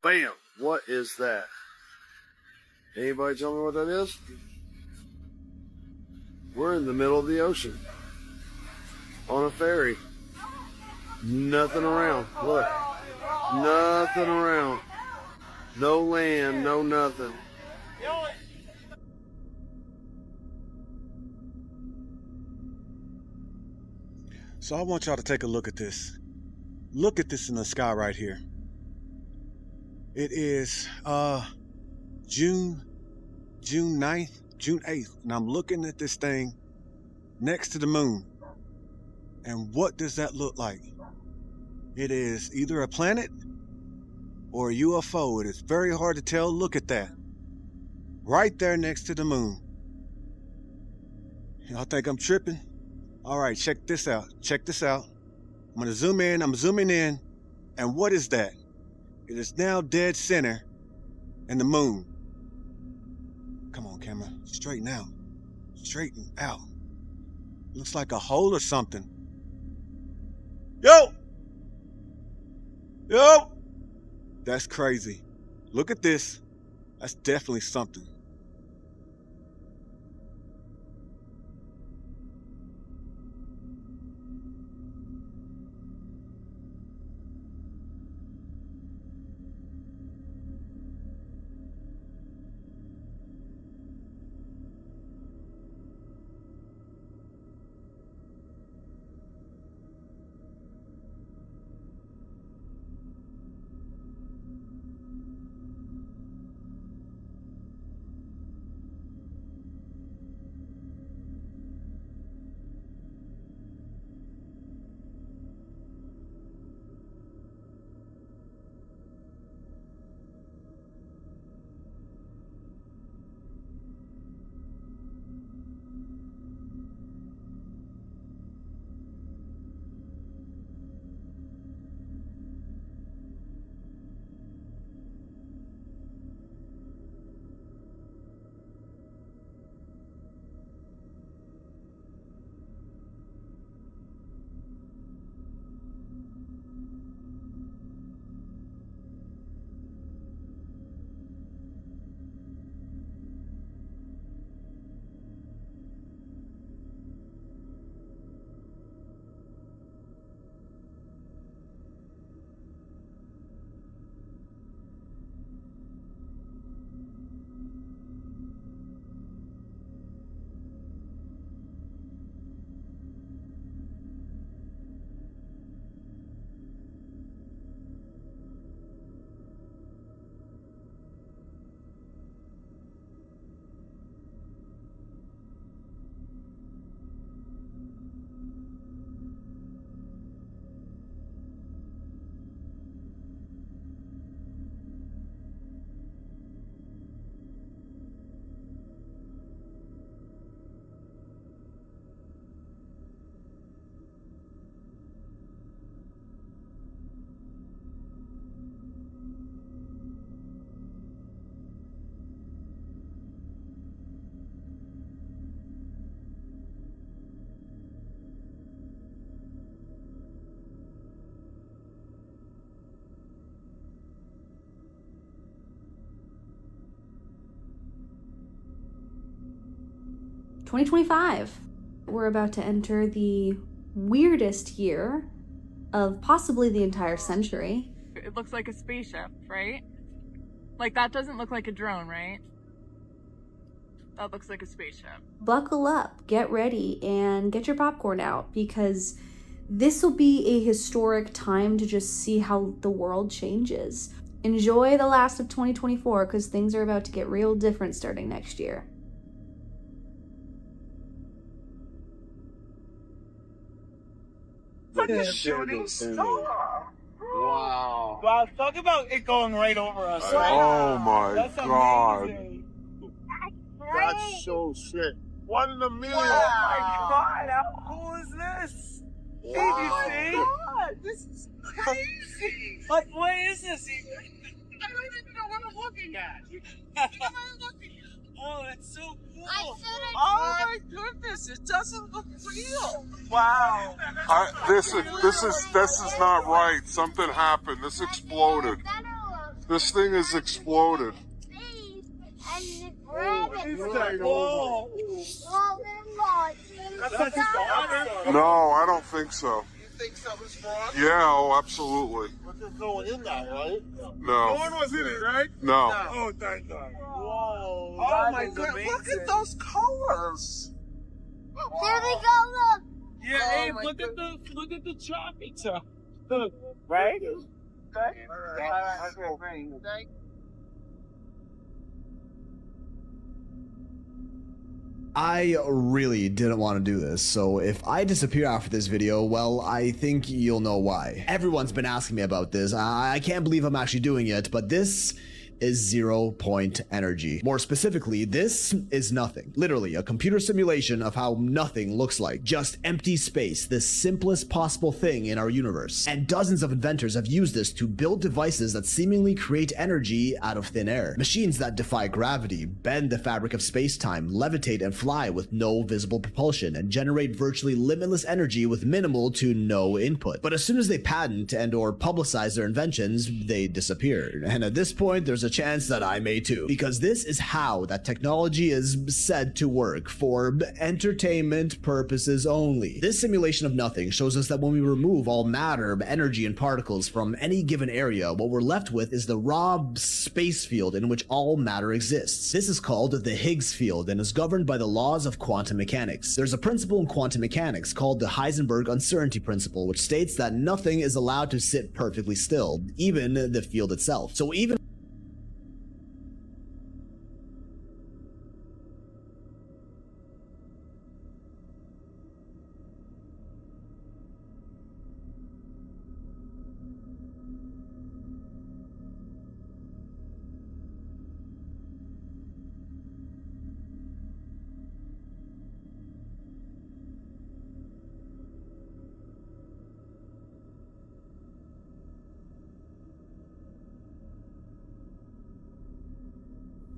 Bam! What is that? Anybody tell me what that is? We're in the middle of the ocean. On a ferry. Nothing around. Look. Nothing around. No land, no nothing. So I want y'all to take a look at this. Look at this in the sky right here. It is June 9th, June 8th, and I'm looking at this thing next to the moon. And what does that look like? It is either a planet or a UFO. It is very hard to tell. Look at that. Right there next to the moon. Y'all think I'm tripping? All right, check this out. Check this out. I'm going to zoom in. I'm zooming in. And what is that? It is now dead center in the moon. Come on, camera. Straighten out. Straighten out. Looks like a hole or something. Yo! Yo! That's crazy. Look at this. That's definitely something. "2025. We're about to enter the weirdest year of possibly the entire century. It looks like a spaceship, right? Like, that doesn't look like a drone, right? That looks like a spaceship. Buckle up, get ready, and get your popcorn out, because this will be a historic time to just see how the world changes. Enjoy the last of 2024, because things are about to get real different starting next year." Like a shooting star. Wow. Wow, talk about it going right over us. Right? Oh my That's God. amazing. That's so sick. 1 in a million. Oh my God, how cool is this? Oh Did you my see? God, this is crazy. Like, what is this even? I don't even know what I'm looking at. Oh, that's so cool. Oh my goodness, it doesn't look real. Wow. This is not right. Something happened. This exploded. This thing has exploded. No, I don't think so. You think something's wrong? Yeah, oh, absolutely. But there's no one in there, right? No. No one was in it, right? No. Oh, thank God. Whoa. Oh Oh, that my is God. amazing. Look at those colors. There they go, look. Yeah, Oh Abe, my look at the choppy top. Right? I really didn't want to do this, so if I disappear after this video, well, I think you'll know why. Everyone's been asking me about this. I can't believe I'm actually doing it, but this is 0 point energy. More specifically, this is nothing. Literally, a computer simulation of how nothing looks like. Just empty space, the simplest possible thing in our universe. And dozens of inventors have used this to build devices that seemingly create energy out of thin air. Machines that defy gravity, bend the fabric of space-time, levitate and fly with no visible propulsion, and generate virtually limitless energy with minimal to no input. But as soon as they patent and or publicize their inventions, they disappear. And at this point, there's a chance that I may too, because this is how that technology is said to work, for entertainment purposes only. This simulation of nothing shows us that when we remove all matter, energy, and particles from any given area, what we're left with is the raw space field in which all matter exists. This is called the Higgs field and is governed by the laws of quantum mechanics. There's a principle in quantum mechanics called the Heisenberg uncertainty principle, which states that nothing is allowed to sit perfectly still, even the field itself. So even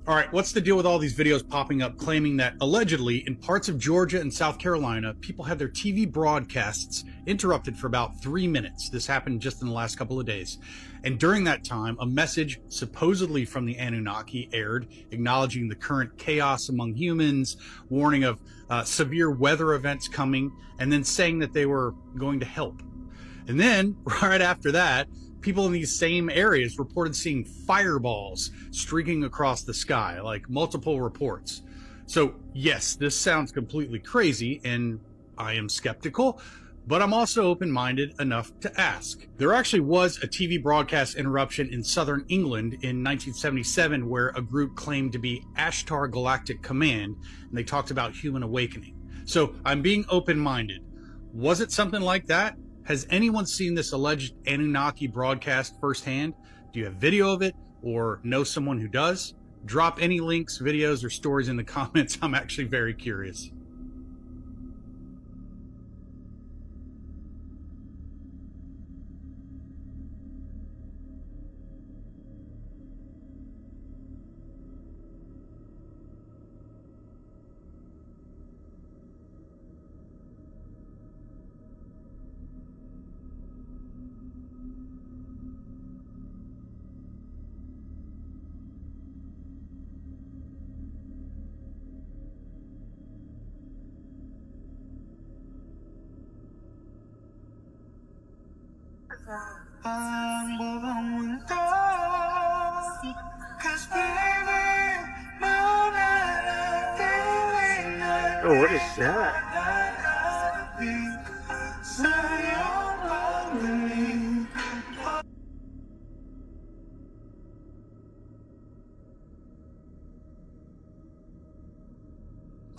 All right, what's the deal with all these videos popping up claiming that allegedly in parts of Georgia and South Carolina, people had their TV broadcasts interrupted for about 3 minutes? This happened just in the last couple of days. And during that time, a message supposedly from the Anunnaki aired, acknowledging the current chaos among humans, warning of severe weather events coming, and then saying that they were going to help. And then, right after that, people in these same areas reported seeing fireballs streaking across the sky, like multiple reports. So yes, this sounds completely crazy, and I am skeptical, but I'm also open-minded enough to ask. There actually was a TV broadcast interruption in southern England in 1977 where a group claimed to be Ashtar Galactic Command, and they talked about human awakening. So I'm being open-minded. Was it something like that? Has anyone seen this alleged Anunnaki broadcast firsthand? Do you have video of it or know someone who does? Drop any links, videos, or stories in the comments. I'm actually very curious. Oh, what is that?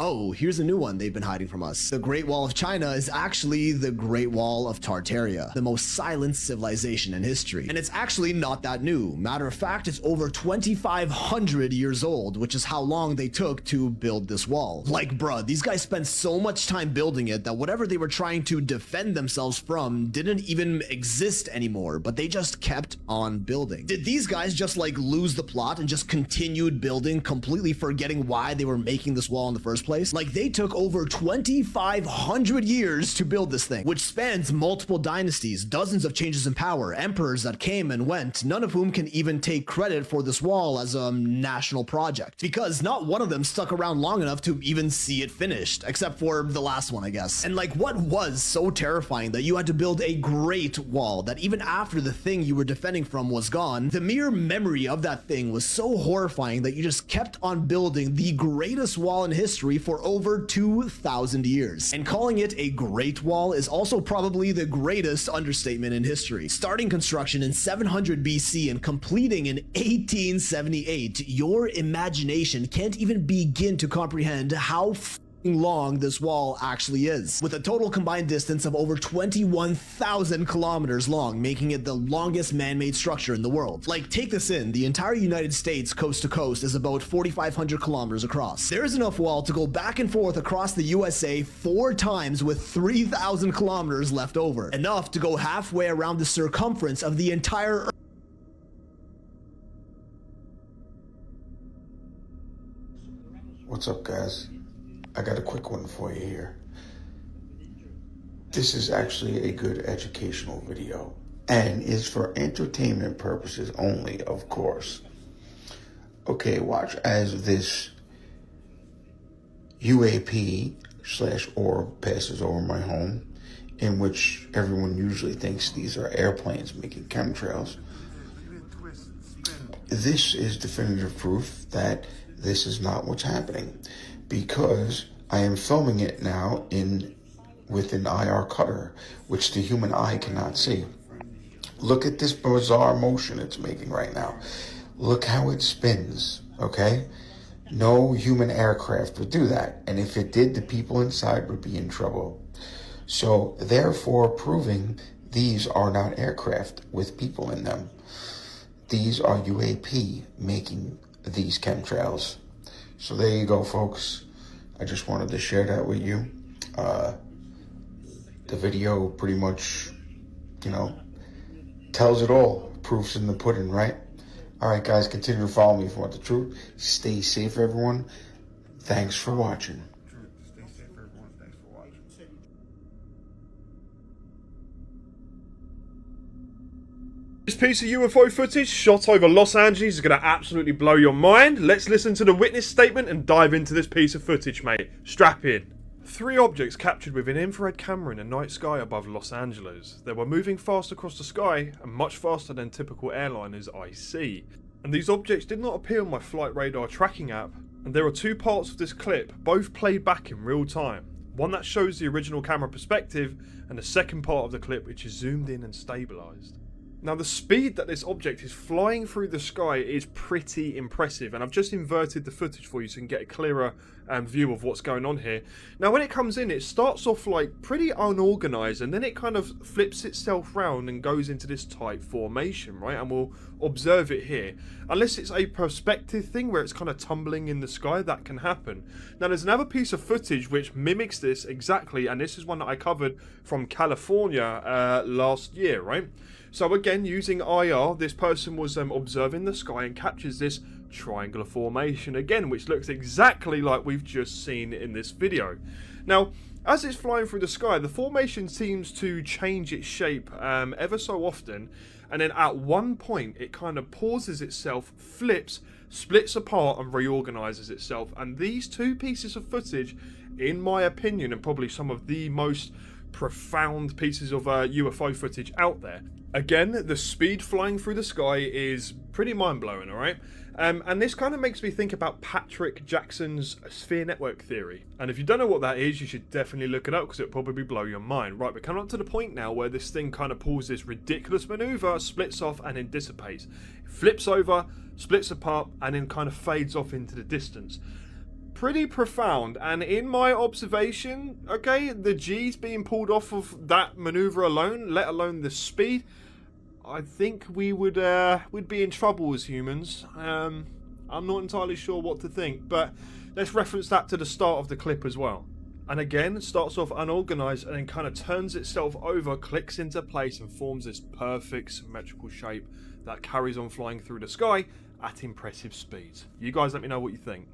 Oh, here's a new one they've been hiding from us. The Great Wall of China is actually the Great Wall of Tartaria, the most silent civilization in history. And it's actually not that new. Matter of fact, it's over 2,500 years old, which is how long they took to build this wall. Like, bruh, these guys spent so much time building it that whatever they were trying to defend themselves from didn't even exist anymore, but they just kept on building. Did these guys just like lose the plot and just continued building, completely forgetting why they were making this wall in the first place? place? Like, they took over 2,500 years to build this thing, which spans multiple dynasties, dozens of changes in power, emperors that came and went, none of whom can even take credit for this wall as a national project, because not one of them stuck around long enough to even see it finished, except for the last one, I guess. And like, what was so terrifying that you had to build a great wall that even after the thing you were defending from was gone, the mere memory of that thing was so horrifying that you just kept on building the greatest wall in history for over 2,000 years. And calling it a great wall is also probably the greatest understatement in history. Starting construction in 700 BC and completing in 1878, your imagination can't even begin to comprehend how long this wall actually is, with a total combined distance of over 21,000 kilometers long, making it the longest man-made structure in the world. Like, take this in, the entire United States coast to coast is about 4,500 kilometers across. There's enough wall to go back and forth across the USA 4 times with 3,000 kilometers left over, enough to go halfway around the circumference of the entire Earth. What's up, guys? I got a quick one for you here. This is actually a good educational video and is for entertainment purposes only, of course. Okay, watch as this UAP/orb passes over my home, in which everyone usually thinks these are airplanes making chemtrails. This is definitive proof that this is not what's happening, because I am filming it now with an IR cutter, which the human eye cannot see. Look at this bizarre motion it's making right now. Look how it spins, okay? No human aircraft would do that, and if it did, the people inside would be in trouble. So, therefore, proving these are not aircraft with people in them. These are UAP making these chemtrails. So there you go, folks. I just wanted to share that with you. The video pretty much, tells it all. Proof's in the pudding, right? All right, guys, continue to follow me if you want the truth. Stay safe, everyone. Thanks for watching. This piece of UFO footage shot over Los Angeles is going to absolutely blow your mind. Let's listen to the witness statement and dive into this piece of footage, mate. Strap in. 3 objects captured with an infrared camera in the night sky above Los Angeles. They were moving fast across the sky and much faster than typical airliners I see. And these objects did not appear on my flight radar tracking app. And there are 2 parts of this clip, both played back in real time. One that shows the original camera perspective, and the second part of the clip which is zoomed in and stabilised. Now, the speed that this object is flying through the sky is pretty impressive, and I've just inverted the footage for you so you can get a clearer view of what's going on here. Now, when it comes in, it starts off like pretty unorganized, and then it kind of flips itself round and goes into this tight formation, right? And we'll observe it here. Unless it's a perspective thing where it's kind of tumbling in the sky, that can happen. Now, there's another piece of footage which mimics this exactly, and this is one that I covered from California last year, right? So again, using IR, this person was observing the sky and captures this triangular formation again, which looks exactly like we've just seen in this video. Now, as it's flying through the sky, the formation seems to change its shape ever so often, and then at one point it kind of pauses itself, flips, splits apart and reorganizes itself. And these 2 pieces of footage, in my opinion, and probably some of the most profound pieces of UFO footage out there. Again, the speed flying through the sky is pretty mind-blowing, alright? And this kind of makes me think about Patrick Jackson's sphere network theory. And if you don't know what that is, you should definitely look it up because it'll probably blow your mind. Right, we're coming up to the point now where this thing kind of pulls this ridiculous maneuver, splits off and then dissipates. It flips over, splits apart, and then kind of fades off into the distance. Pretty profound, and in my observation, okay, the G's being pulled off of that maneuver alone, let alone the speed, I think we'd be in trouble as humans. I'm not entirely sure what to think, but let's reference that to the start of the clip as well. And again, it starts off unorganized and then kind of turns itself over, clicks into place and forms this perfect symmetrical shape that carries on flying through the sky at impressive speeds. You guys let me know what you think.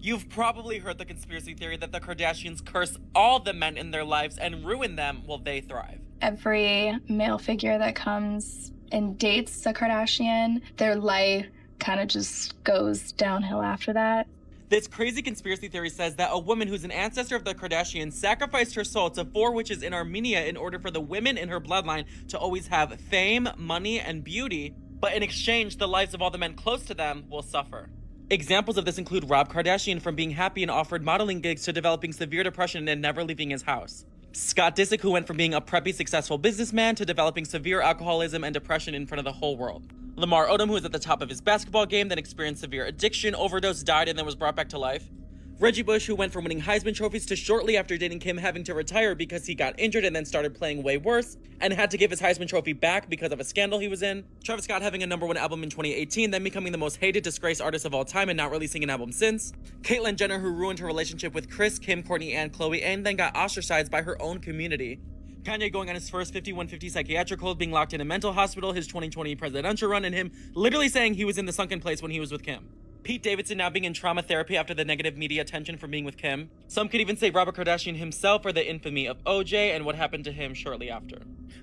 You've probably heard the conspiracy theory that the Kardashians curse all the men in their lives and ruin them while they thrive. Every male figure that comes and dates a Kardashian, their life kind of just goes downhill after that. This crazy conspiracy theory says that a woman who's an ancestor of the Kardashians sacrificed her soul to 4 witches in Armenia in order for the women in her bloodline to always have fame, money, and beauty, but in exchange, the lives of all the men close to them will suffer. Examples of this include Rob Kardashian from being happy and offered modeling gigs to developing severe depression and never leaving his house. Scott Disick, who went from being a preppy successful businessman to developing severe alcoholism and depression in front of the whole world. Lamar Odom, who was at the top of his basketball game, then experienced severe addiction, overdose, died, and then was brought back to life. Reggie Bush, who went from winning Heisman trophies to shortly after dating Kim having to retire because he got injured and then started playing way worse, and had to give his Heisman trophy back because of a scandal he was in. Travis Scott having a #1 album in 2018, then becoming the most hated, disgraced artist of all time and not releasing an album since. Caitlyn Jenner, who ruined her relationship with Kris, Kim, Kourtney, and Khloe, and then got ostracized by her own community. Kanye going on his first 5150 psychiatric hold, being locked in a mental hospital, his 2020 presidential run, and him literally saying he was in the sunken place when he was with Kim. Pete Davidson now being in trauma therapy after the negative media attention from being with Kim. Some could even say Robert Kardashian himself for the infamy of OJ and what happened to him shortly after.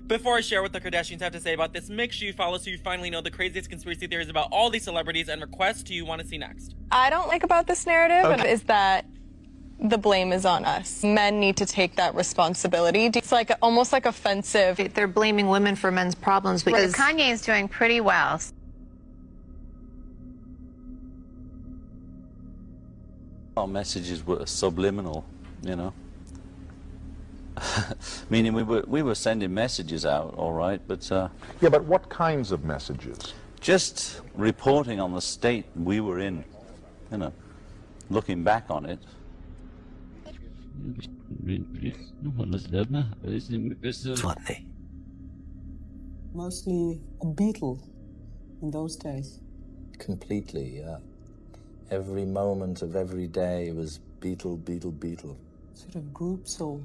Before I share what the Kardashians have to say about this, make sure you follow so you finally know the craziest conspiracy theories about all these celebrities and requests who you want to see next. I don't like about this narrative is that the blame is on us. Men need to take that responsibility. It's like almost like offensive. They're blaming women for men's problems because Kanye is doing pretty well. Our messages were subliminal, you know. Meaning we were sending messages out, all right, but yeah, but what kinds of messages? Just reporting on the state we were in, you know, looking back on it. Funny. Mostly a Beatle in those days. Completely, yeah. Every moment of every day was Beatle, Beatle, Beatle. Sort of group soul.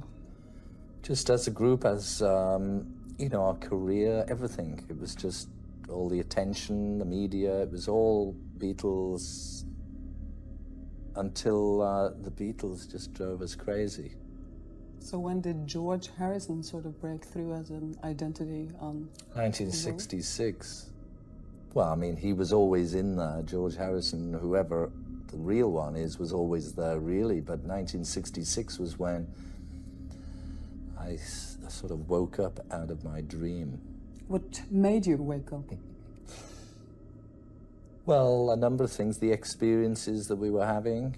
Just as a group, as, you know, our career, everything. It was just all the attention, the media, it was all Beatles until the Beatles just drove us crazy. So when did George Harrison sort of break through as an identity on 1966. Well, I mean, he was always in there. George Harrison, whoever the real one is, was always there, really. But 1966 was when I sort of woke up out of my dream. What made you wake up? Well, a number of things. The experiences that we were having.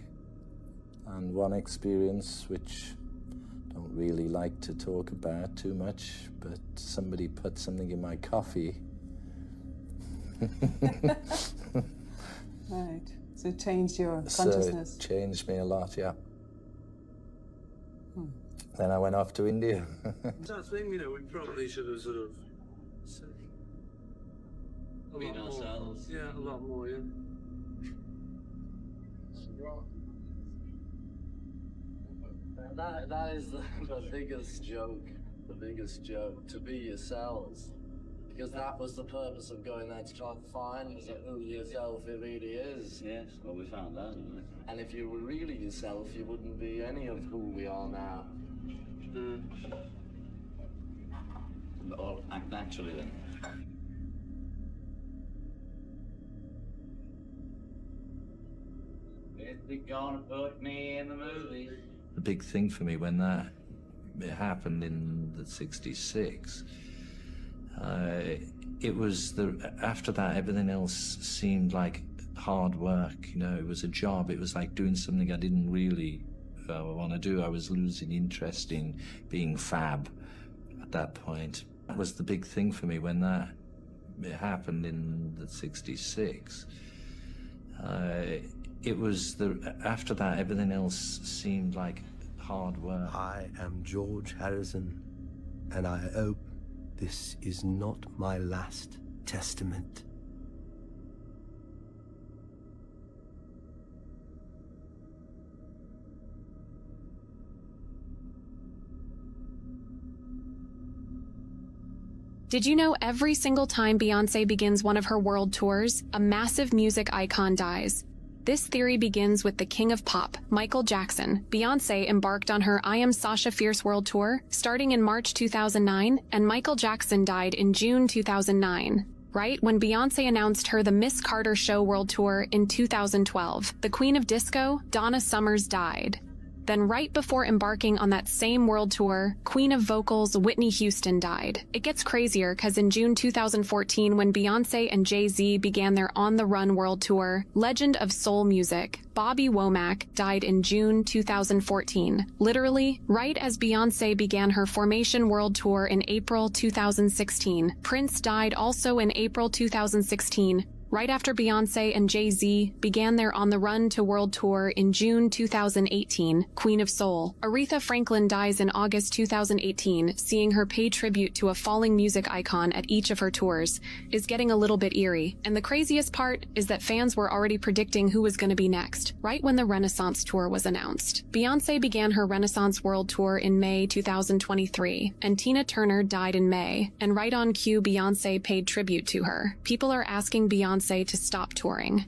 And one experience, which I don't really like to talk about too much, but somebody put something in my coffee. Right. So it changed your consciousness. So it changed me a lot, yeah. Then I went off to India. I think, you know, we probably should have sort of said a lot more. Ourselves. Yeah, a lot more, yeah. That is the biggest joke, to be yourselves. Because that was the purpose of going there, to try and find who yourself it really is. Yes, well, we found that, didn't we? And if you were really yourself, you wouldn't be any of who we are now. Or act naturally, then. They're gonna put me in the movie. The big thing for me when it happened in the 66, it was after that, everything else seemed like hard work, you know, it was a job, it was like doing something I didn't really want to do. I was losing interest in being fab at that point. That was the big thing for me when it happened in the 66. It was after that, everything else seemed like hard work. I am George Harrison, and I hope this is not my last testament. Did you know every single time Beyonce begins one of her world tours, a massive music icon dies? This theory begins with the king of pop, Michael Jackson. Beyonce embarked on her I Am Sasha Fierce World Tour starting in March 2009, and Michael Jackson died in June 2009. Right when Beyonce announced her The Miss Carter Show World Tour in 2012, the Queen of Disco, Donna Summers, died. Then right before embarking on that same world tour, Queen of Vocals Whitney Houston died. It gets crazier because in June 2014, when Beyonce and Jay-Z began their On the Run world tour, legend of soul music, Bobby Womack, died in June 2014. Literally, right as Beyonce began her Formation world tour in April 2016. Prince died also in April 2016. Right after Beyonce and Jay-Z began their On the Run to World Tour in June 2018, Queen of Soul. Aretha Franklin dies in August 2018, seeing her pay tribute to a falling music icon at each of her tours is getting a little bit eerie. And the craziest part is that fans were already predicting who was going to be next, right when the Renaissance Tour was announced. Beyonce began her Renaissance World Tour in May 2023, and Tina Turner died in May, and right on cue Beyonce paid tribute to her. People are asking Beyonce to stop touring.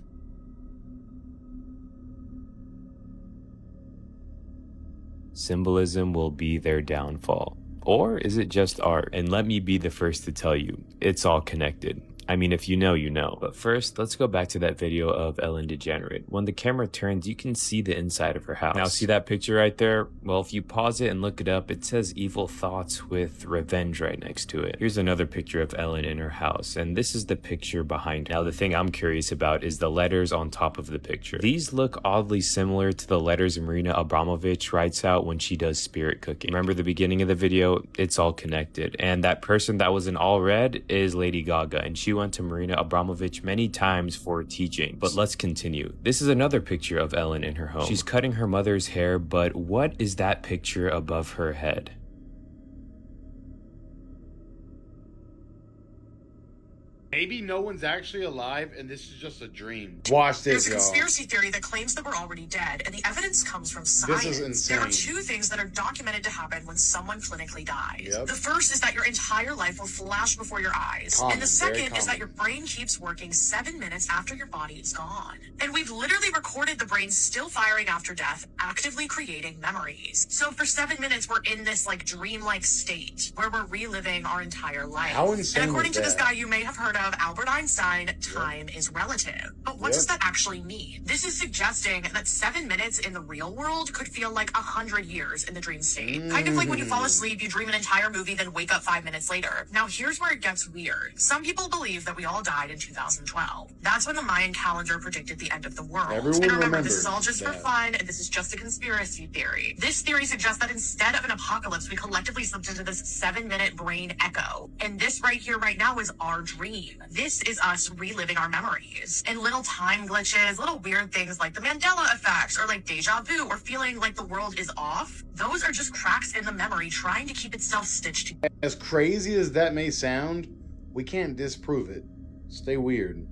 Symbolism will be their downfall. Or is it just art? And let me be the first to tell you, it's all connected. I mean, if you know, you know. But first, let's go back to that video of Ellen DeGenerate. When the camera turns, you can see the inside of her house. Now, see that picture right there? Well, if you pause it and look it up, it says evil thoughts with revenge right next to it. Here's another picture of Ellen in her house, and this is the picture behind her. Now, the thing I'm curious about is the letters on top of the picture. These look oddly similar to the letters Marina Abramovich writes out when she does spirit cooking. Remember the beginning of the video? It's all connected. And that person that was in all red is Lady Gaga, and she went to Marina Abramovich many times for teaching. But let's continue. This is another picture of Ellen in her home. She's cutting her mother's hair, but what is that picture above her head? Maybe no one's actually alive and this is just a dream. Watch this, y'all. There's a conspiracy theory that claims that we're already dead, and the evidence comes from science. This is insane. There are two things that are documented to happen when someone clinically dies. Yep. The first is that your entire life will flash before your eyes. Common, and the second very is that common. your brain keeps working 7 minutes after your body is gone. And we've literally recorded the brain still firing after death, actively creating memories. So for 7 minutes, we're in this like dreamlike state where we're reliving our entire life. How insane And according is to this that? guy you may have heard of, Albert Einstein, time is relative. But what does that actually mean? This is suggesting that 7 minutes in the real world could feel like 100 years in the dream state. Kind of like when you fall asleep, you dream an entire movie, then wake up 5 minutes later. Now here's where it gets weird. Some people believe that we all died in 2012. That's when the Mayan calendar predicted the end of the world. Everyone and remember, this remembers is all just for that. fun, and this is just a conspiracy theory. This theory suggests that instead of an apocalypse, we collectively slipped into this 7-minute brain echo. And this right here, right now, is our dream. This is us reliving our memories. And little time glitches, little weird things like the Mandela effect, or like deja vu, or feeling like the world is off, those are just cracks in the memory trying to keep itself stitched together. As crazy as that may sound, we can't disprove it. Stay weird.